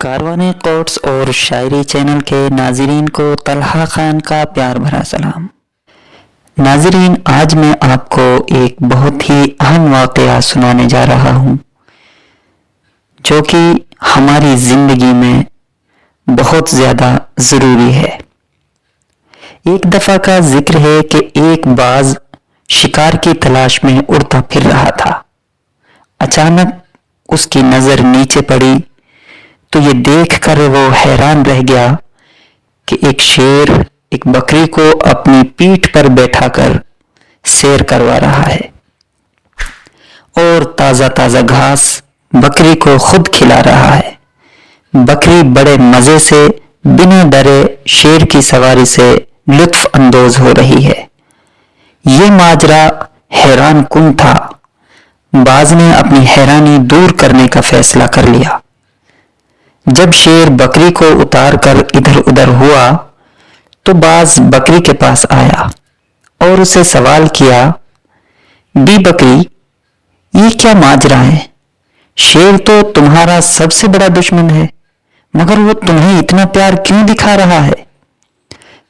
Karwan quotes और शायरी channel के नाजरीन को तलहा खान का प्यार भरा सलाम। नाजरीन, आज मैं आपको एक बहुत ही अहम वाक़या सुनाने जा रहा हूँ जो कि हमारी ज़िंदगी में बहुत ज़्यादा ज़रूरी है। एक दफ़ा का जिक्र है कि एक बाज शिकार की तलाश में उड़ता फिर रहा था। अचानक उसकी नज़र नीचे पड़ी तो ये देखकर वो हैरान रह गया कि एक शेर एक बकरी को अपनी पीठ पर बैठाकर सैर करवा रहा है और ताज़ा ताज़ा घास बकरी को खुद खिला रहा है। बकरी बड़े मज़े से बिना डरे शेर की सवारी से लुत्फ अंदोज हो रही है। ये माजरा हैरान कुन था। बाज ने अपनी हैरानी दूर करने का फैसला कर लिया। जब शेर बकरी को उतार कर इधर उधर हुआ तो बाज बकरी के पास आया और उसे सवाल किया, बी बकरी, ये क्या माजरा है? शेर तो तुम्हारा सबसे बड़ा दुश्मन है, मगर वो तुम्हें इतना प्यार क्यों दिखा रहा है?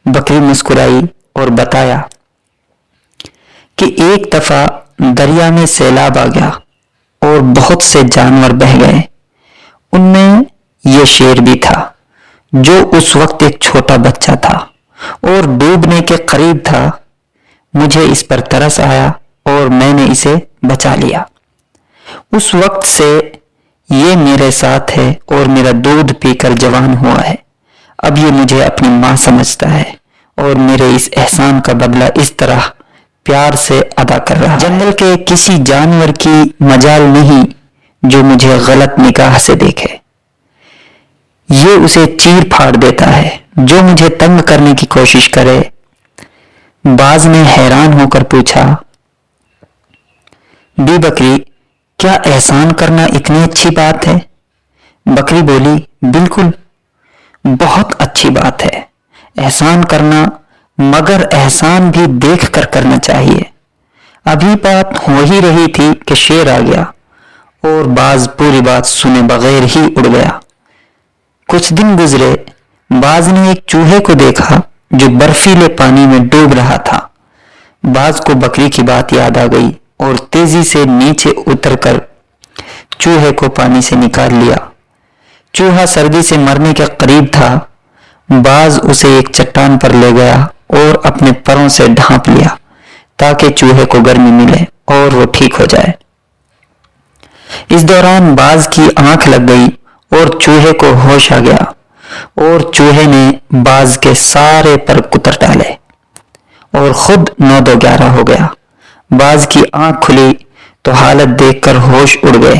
बकरी मुस्कुराई और बताया कि एक दफा दरिया में सैलाब आ गया और बहुत से जानवर बह गए। उनमें ये शेर भी था जो उस वक्त एक छोटा बच्चा था और डूबने के करीब था। मुझे इस पर तरस आया और मैंने इसे बचा लिया। उस वक्त से ये मेरे साथ है और मेरा दूध पीकर जवान हुआ है। अब ये मुझे अपनी माँ समझता है और मेरे इस एहसान का बदला इस तरह प्यार से अदा कर रहा है। जंगल के किसी जानवर की मजाल नहीं जो मुझे गलत निगाह से देखे। ये उसे चीर फाड़ देता है जो मुझे तंग करने की कोशिश करे। बाज ने हैरान होकर पूछा, बी बकरी, क्या एहसान करना इतनी अच्छी बात है? बकरी बोली, बिल्कुल, बहुत अच्छी बात है एहसान करना, मगर एहसान भी देख कर करना चाहिए। अभी बात हो ही रही थी कि शेर आ गया और बाज पूरी बात सुने बगैर ही उड़ गया। कुछ दिन गुजरे, बाज ने एक चूहे को देखा जो बर्फीले पानी में डूब रहा था। बाज को बकरी की बात याद आ गई और तेजी से नीचे उतरकर चूहे को पानी से निकाल लिया। चूहा सर्दी से मरने के करीब था। बाज उसे एक चट्टान पर ले गया और अपने परों से ढांप लिया ताकि चूहे को गर्मी मिले और वो ठीक हो जाए। इस दौरान बाज की आंख लग गई और चूहे को होश आ गया और चूहे ने बाज के सारे पर कुतर डाले और खुद 9-2-11 हो गया। बाज की आंख खुली तो हालत देखकर होश उड़ गए।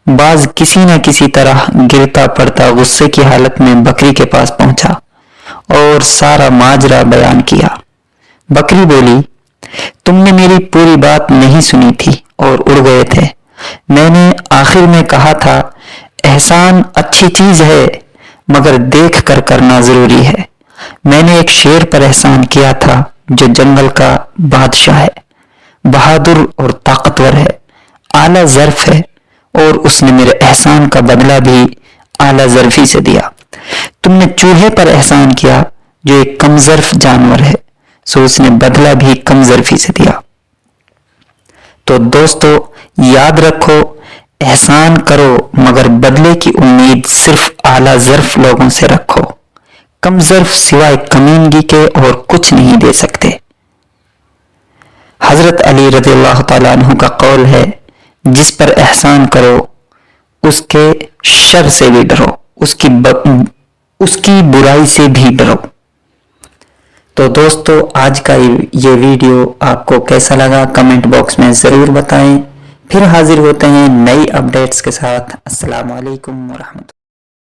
बाज किसी न किसी तरह गिरता पड़ता गुस्से की हालत में बकरी के पास पहुंचा और सारा माजरा बयान किया। बकरी बोली, तुमने मेरी पूरी बात नहीं सुनी थी और उड़ गए थे। मैंने आखिर में कहा था एहसान अच्छी चीज है मगर देख कर करना जरूरी है। मैंने एक शेर पर एहसान किया था जो जंगल का बादशाह है, बहादुर और ताकतवर है, आला ज़र्फ है और उसने मेरे एहसान का बदला भी आला ज़र्फी से दिया। तुमने चूहे पर एहसान किया जो एक कमज़र्फ जानवर है, सो उसने बदला भी कमज़र्फी से दिया। तो दोस्तों, याद रखो, एहसान करो मगर बदले की उम्मीद सिर्फ आला ज़र्फ लोगों से रखो। कम ज़र्फ सिवाय कमीनगी के और कुछ नहीं दे सकते। हजरत अली रज़ियल्लाहु ताला अन्हु का कौल है, जिस पर एहसान करो उसके शर से भी डरो, उसकी बुराई से भी डरो। तो दोस्तों, आज का ये वीडियो आपको कैसा लगा कमेंट बॉक्स में ज़रूर बताएं। फिर हाजिर होते हैं नई अपडेट्स के साथ। अस्सलामु अलैकुम व रहमतुल्लाह।